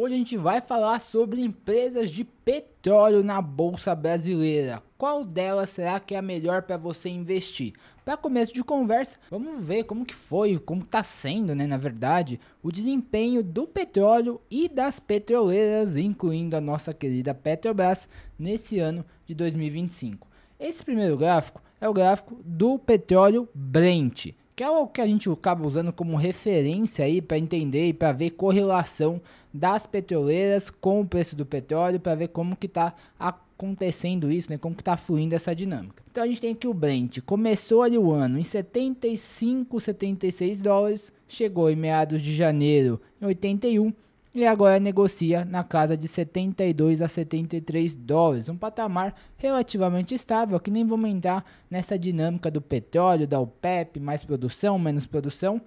Hoje a gente vai falar sobre empresas de petróleo na Bolsa Brasileira. Qual delas será que é a melhor para você investir? Para começo de conversa, vamos ver como que foi, como está sendo, na verdade, o desempenho do petróleo e das petroleiras, incluindo a nossa querida Petrobras, nesse ano de 2025. Esse primeiro gráfico é o gráfico do petróleo Brent, que é o que a gente acaba usando como referência aí para entender e para ver correlação das petroleiras com o preço do petróleo, para ver como que está acontecendo isso, como que está fluindo essa dinâmica. Então a gente tem aqui o Brent, começou ali o ano em 75, 76 dólares, chegou em meados de janeiro em 81 e agora negocia na casa de 72 a 73 dólares, um patamar relativamente estável, que nem vamos entrar nessa dinâmica do petróleo, da OPEP, mais produção, menos produção,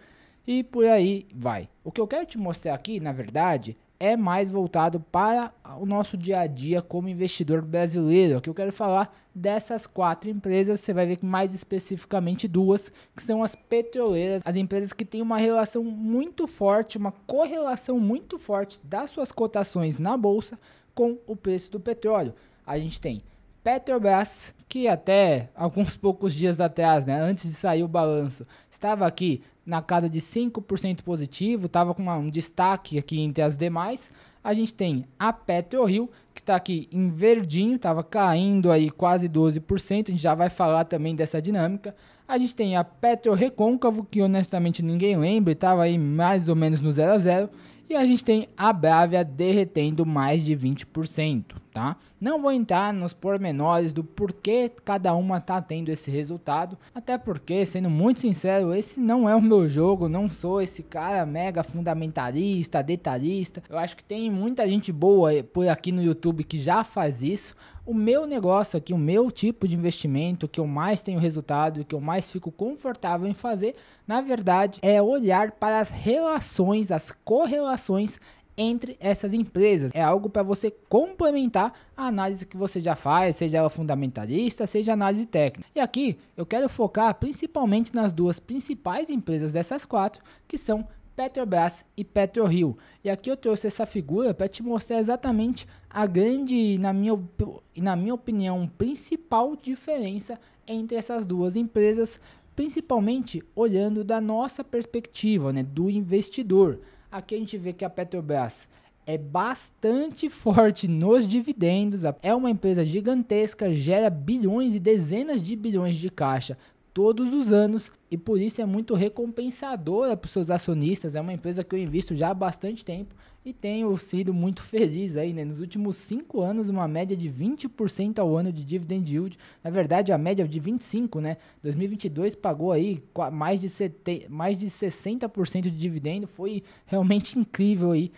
e por aí vai. O que eu quero te mostrar aqui, na verdade, é mais voltado para o nosso dia a dia como investidor brasileiro. Aqui eu quero falar dessas 4 empresas, você vai ver que mais especificamente 2, que são as petroleiras, as empresas que têm uma relação muito forte, uma correlação muito forte das suas cotações na bolsa com o preço do petróleo. A gente tem Petrobras, que até alguns poucos dias atrás, antes de sair o balanço, estava aqui na casa de 5% positivo, estava com um destaque aqui entre as demais. A gente tem a PetroRio, que está aqui em verdinho, estava caindo aí quase 12%, a gente já vai falar também dessa dinâmica. A gente tem a PetroRecôncavo, que honestamente ninguém lembra, estava aí mais ou menos no 0 a 0. E a gente tem a Bravia derretendo mais de 20%, tá? Não vou entrar nos pormenores do porquê cada uma tá tendo esse resultado, até porque, sendo muito sincero, esse não é o meu jogo, não sou esse cara mega fundamentalista, detalhista. Eu acho que tem muita gente boa por aqui no YouTube que já faz isso. O meu negócio aqui, o meu tipo de investimento, que eu mais tenho resultado, que eu mais fico confortável em fazer, na verdade, é olhar para as relações, as correlações entre essas empresas. É algo para você complementar a análise que você já faz, seja ela fundamentalista, seja análise técnica. E aqui eu quero focar principalmente nas 2 principais empresas dessas 4, que são Petrobras e PetroRio. E aqui eu trouxe essa figura para te mostrar exatamente a grande, na minha opinião, principal diferença entre essas 2 empresas, principalmente olhando da nossa perspectiva, do investidor. Aqui a gente vê que a Petrobras é bastante forte nos dividendos, é uma empresa gigantesca, gera bilhões e dezenas de bilhões de caixa todos os anos e por isso é muito recompensadora para os seus acionistas. É uma empresa que eu invisto já há bastante tempo e tenho sido muito feliz aí, nos últimos 5 anos, uma média de 20% ao ano de dividend yield. Na verdade, a média de 25%, 2022 pagou aí mais de 60% de dividendo. Foi realmente incrível aí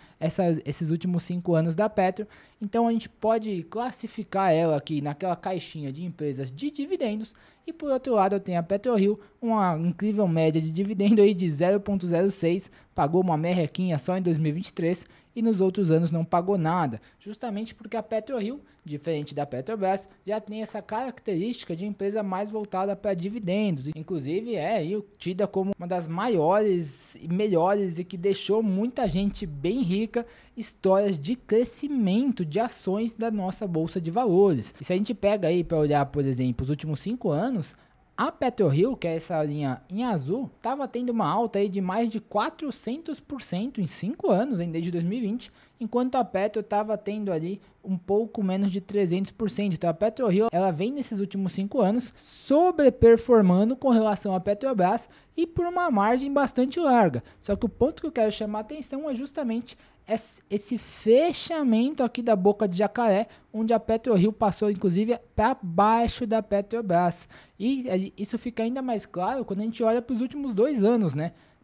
esses últimos 5 anos da Petro. Então a gente pode classificar ela aqui naquela caixinha de empresas de dividendos. E por outro lado eu tenho a PetroRio, uma incrível média de dividendo aí de 0,06, pagou uma merrequinha só em 2023 e nos outros anos não pagou nada, justamente porque a PetroRio, diferente da Petrobras, já tem essa característica de empresa mais voltada para dividendos, inclusive é tida como uma das maiores e melhores e que deixou muita gente bem rica, histórias de crescimento de ações da nossa bolsa de valores. E se a gente pega aí para olhar, por exemplo, os últimos 5 anos, a PetroRio, que é essa linha em azul, estava tendo uma alta aí de mais de 400% em 5 anos, desde 2020, enquanto a Petro estava tendo ali um pouco menos de 300%. Então a PetroRio, ela vem nesses últimos 5 anos sobreperformando com relação à Petrobras e por uma margem bastante larga. Só que o ponto que eu quero chamar a atenção é justamente esse fechamento aqui da boca de jacaré, onde a PetroRio passou inclusive para baixo da Petrobras. E isso fica ainda mais claro quando a gente olha para os últimos 2 anos,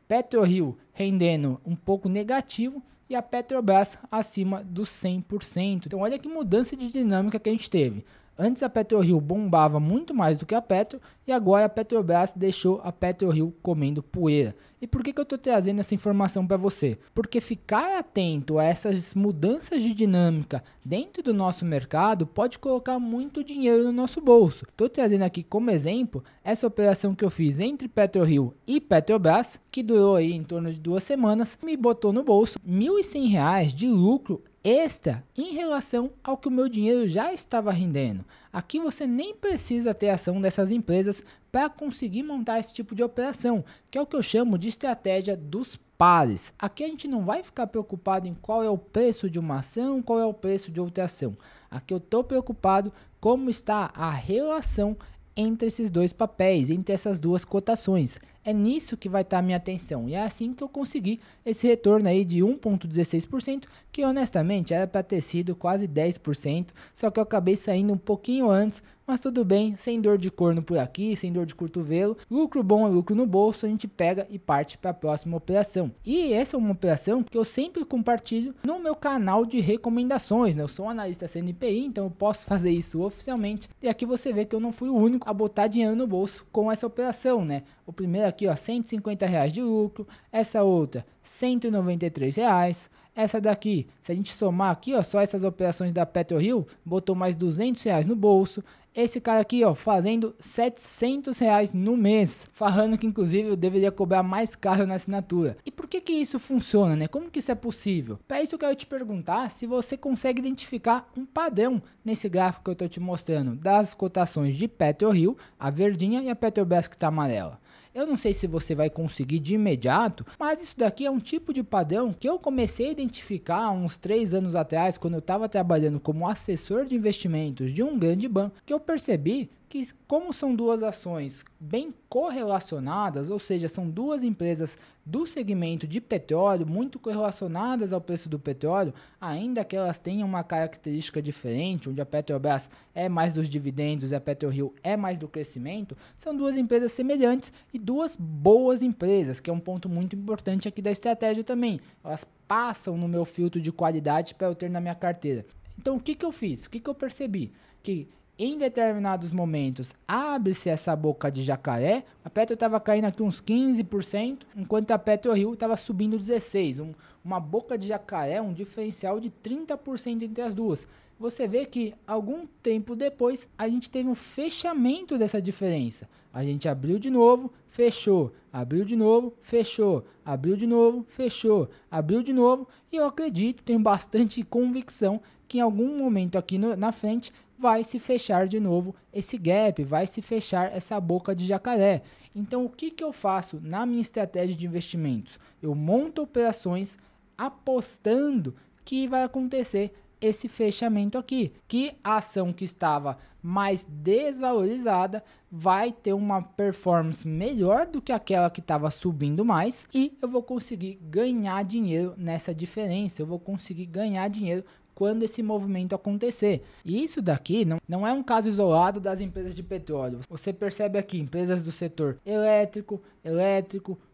PetroRio rendendo um pouco negativo e a Petrobras acima dos 100%. Então olha que mudança de dinâmica que a gente teve. Antes a PetroRio bombava muito mais do que a Petro e agora a Petrobras deixou a PetroRio comendo poeira. E por que eu estou trazendo essa informação para você? Porque ficar atento a essas mudanças de dinâmica dentro do nosso mercado pode colocar muito dinheiro no nosso bolso. Estou trazendo aqui como exemplo essa operação que eu fiz entre PetroRio e Petrobras, que durou aí em torno de 2 semanas, me botou no bolso R$ 1.100 de lucro extra em relação ao que o meu dinheiro já estava rendendo. Aqui você nem precisa ter ação dessas empresas para conseguir montar esse tipo de operação, que é o que eu chamo de estratégia dos pares. Aqui a gente não vai ficar preocupado em qual é o preço de uma ação, qual é o preço de outra ação. Aqui eu estou preocupado como está a relação entre esses dois papéis, entre essas duas cotações. É nisso que vai estar a minha atenção. E é assim que eu consegui esse retorno aí de 1,16%, que honestamente era para ter sido quase 10%, só que eu acabei saindo um pouquinho antes, mas tudo bem, sem dor de corno por aqui, sem dor de cotovelo, lucro bom é lucro no bolso, a gente pega e parte para a próxima operação. E essa é uma operação que eu sempre compartilho no meu canal de recomendações, né? Eu sou um analista CNPI, então eu posso fazer isso oficialmente, e aqui você vê que eu não fui o único a botar dinheiro no bolso com essa operação, né? O primeiro aqui, ó, R$150 de lucro, essa outra R$193, essa daqui, se a gente somar aqui, ó, só essas operações da PetroRio, botou mais R$200 no bolso. Esse cara aqui, ó, fazendo R$700 no mês, falando que inclusive eu deveria cobrar mais caro na assinatura. E por que isso funciona, né? Como que isso é possível? Para isso eu quero te perguntar se você consegue identificar um padrão nesse gráfico que eu estou te mostrando das cotações de PetroRio, a verdinha, e a Petrobras que está amarela. Eu não sei se você vai conseguir de imediato, mas isso daqui é um tipo de padrão que eu comecei a identificar há uns 3 anos atrás, quando eu estava trabalhando como assessor de investimentos de um grande banco, que eu percebi que como são duas ações bem correlacionadas, ou seja, são duas empresas do segmento de petróleo, muito correlacionadas ao preço do petróleo, ainda que elas tenham uma característica diferente, onde a Petrobras é mais dos dividendos e a PetroRio é mais do crescimento, são duas empresas semelhantes e duas boas empresas, que é um ponto muito importante aqui da estratégia também. Elas passam no meu filtro de qualidade para eu ter na minha carteira. Então o que eu fiz? O que eu percebi? Que em determinados momentos abre-se essa boca de jacaré, a Petro estava caindo aqui uns 15%, enquanto a PetroRio estava subindo 16%, uma boca de jacaré, um diferencial de 30% entre as duas. Você vê que algum tempo depois a gente teve um fechamento dessa diferença. A gente abriu de novo, fechou, abriu de novo, fechou, abriu de novo, fechou, abriu de novo, e eu acredito, tenho bastante convicção que em algum momento aqui na frente vai se fechar de novo esse gap, vai se fechar essa boca de jacaré. Então o que eu faço na minha estratégia de investimentos? Eu monto operações apostando que vai acontecer esse fechamento aqui, que a ação que estava mais desvalorizada vai ter uma performance melhor do que aquela que estava subindo mais, e eu vou conseguir ganhar dinheiro nessa diferença, eu vou conseguir ganhar dinheiro quando esse movimento acontecer. E isso daqui não é um caso isolado das empresas de petróleo. Você percebe aqui empresas do setor elétrico,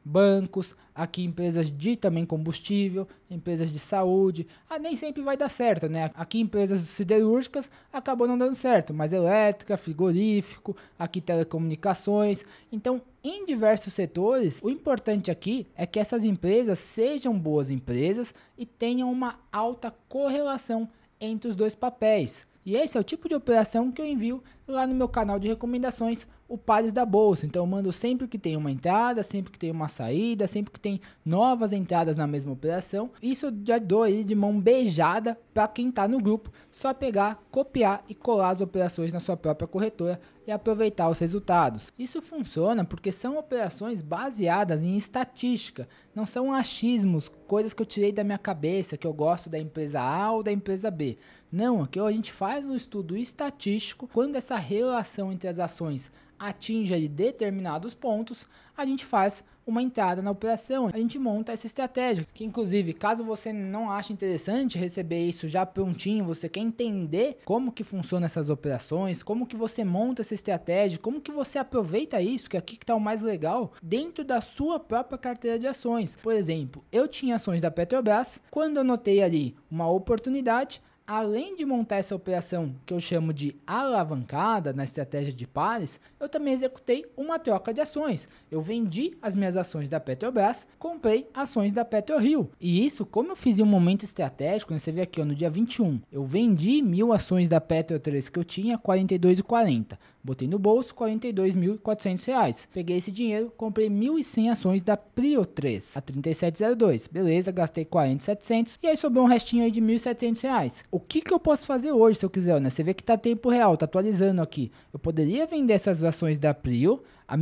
bancos, aqui empresas de também combustível, empresas de saúde. Nem sempre vai dar certo, né? Aqui empresas siderúrgicas acabou não dando certo, mas elétrica, frigorífico, aqui telecomunicações. Então, em diversos setores, o importante aqui é que essas empresas sejam boas empresas e tenham uma alta correlação entre os dois papéis. E esse é o tipo de operação que eu envio lá no meu canal de recomendações, o Pares da Bolsa. Então eu mando sempre que tem uma entrada, sempre que tem uma saída, sempre que tem novas entradas na mesma operação. Isso eu já dou aí de mão beijada para quem está no grupo. Só pegar, copiar e colar as operações na sua própria corretora e aproveitar os resultados. Isso funciona porque são operações baseadas em estatística, não são achismos, coisas que eu tirei da minha cabeça, que eu gosto da empresa A ou da empresa B. Não, aqui a gente faz um estudo estatístico. Quando essa relação entre as ações atinge ali determinados pontos, a gente faz uma entrada na operação, a gente monta essa estratégia, que inclusive, caso você não ache interessante receber isso já prontinho, você quer entender como que funciona essas operações, como que você monta essa estratégia, como que você aproveita isso, que aqui que está o mais legal, dentro da sua própria carteira de ações. Por exemplo, eu tinha ações da Petrobras, quando eu notei ali uma oportunidade, além de montar essa operação que eu chamo de alavancada na estratégia de pares, eu também executei uma troca de ações. Eu vendi as minhas ações da Petrobras, comprei ações da PetroRio. E isso, como eu fiz em um momento estratégico, né, você vê aqui ó, no dia 21, eu vendi 1.000 ações da Petro3 que eu tinha, R$ 42,40. Botei no bolso R$ 42.400. Peguei esse dinheiro, comprei 1.100 ações da Prio 3 a 37,02. Beleza, gastei 40.700 e aí sobrou um restinho aí de R$ 1.700. O que eu posso fazer hoje se eu quiser, né? Você vê que tá tempo real, tá atualizando aqui. Eu poderia vender essas ações da Prio a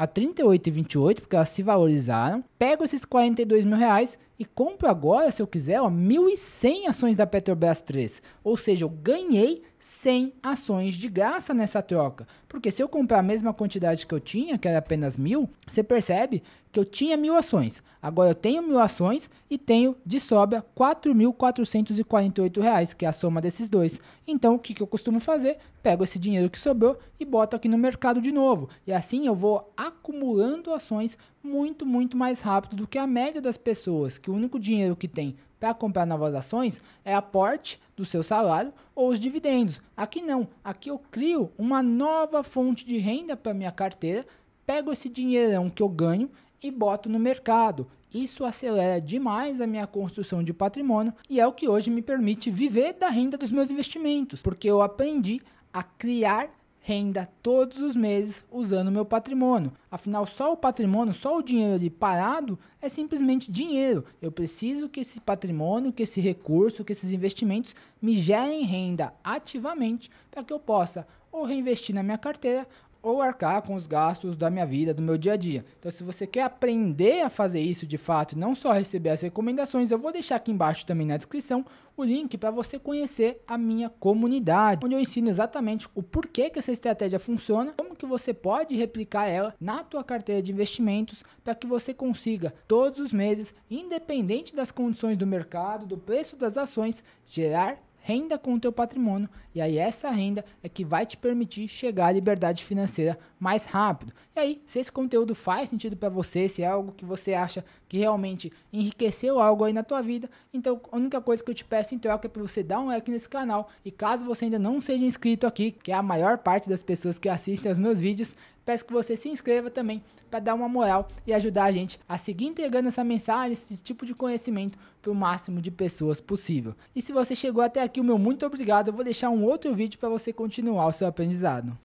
38,28 porque elas se valorizaram. Pego esses 42 mil reais e compro agora, se eu quiser, 1.100 ações da Petrobras 3. Ou seja, eu ganhei 100 ações de graça nessa troca. Porque se eu comprar a mesma quantidade que eu tinha, que era apenas 1.000, você percebe que eu tinha 1.000 ações. Agora eu tenho 1.000 ações e tenho de sobra R$ 4.448, que é a soma desses dois. Então o que eu costumo fazer? Pego esse dinheiro que sobrou e boto aqui no mercado de novo. E assim eu vou acumulando ações muito mais rápido do que a média das pessoas, que o único dinheiro que tem para comprar novas ações é aporte do seu salário ou os dividendos. Aqui não, aqui eu crio uma nova fonte de renda para minha carteira, pego esse dinheirão que eu ganho e boto no mercado. Isso acelera demais a minha construção de patrimônio e é o que hoje me permite viver da renda dos meus investimentos, porque eu aprendi a criar renda todos os meses usando meu patrimônio. Afinal, só o patrimônio, só o dinheiro ali parado é simplesmente dinheiro. Eu preciso que esse patrimônio, que esse recurso, que esses investimentos me gerem renda ativamente para que eu possa ou reinvestir na minha carteira ou arcar com os gastos da minha vida, do meu dia a dia. Então, se você quer aprender a fazer isso de fato e não só receber as recomendações, eu vou deixar aqui embaixo também na descrição o link para você conhecer a minha comunidade, onde eu ensino exatamente o porquê que essa estratégia funciona, como que você pode replicar ela na tua carteira de investimentos para que você consiga todos os meses, independente das condições do mercado, do preço das ações, gerar renda com o teu patrimônio, e aí essa renda é que vai te permitir chegar à liberdade financeira mais rápido. E aí, se esse conteúdo faz sentido para você, se é algo que você acha que realmente enriqueceu algo aí na tua vida, então a única coisa que eu te peço em troca é para você dar um like nesse canal, e caso você ainda não seja inscrito aqui, que é a maior parte das pessoas que assistem aos meus vídeos, peço que você se inscreva também para dar uma moral e ajudar a gente a seguir entregando essa mensagem, esse tipo de conhecimento para o máximo de pessoas possível. E se você chegou até aqui, o meu muito obrigado. Eu vou deixar um outro vídeo para você continuar o seu aprendizado.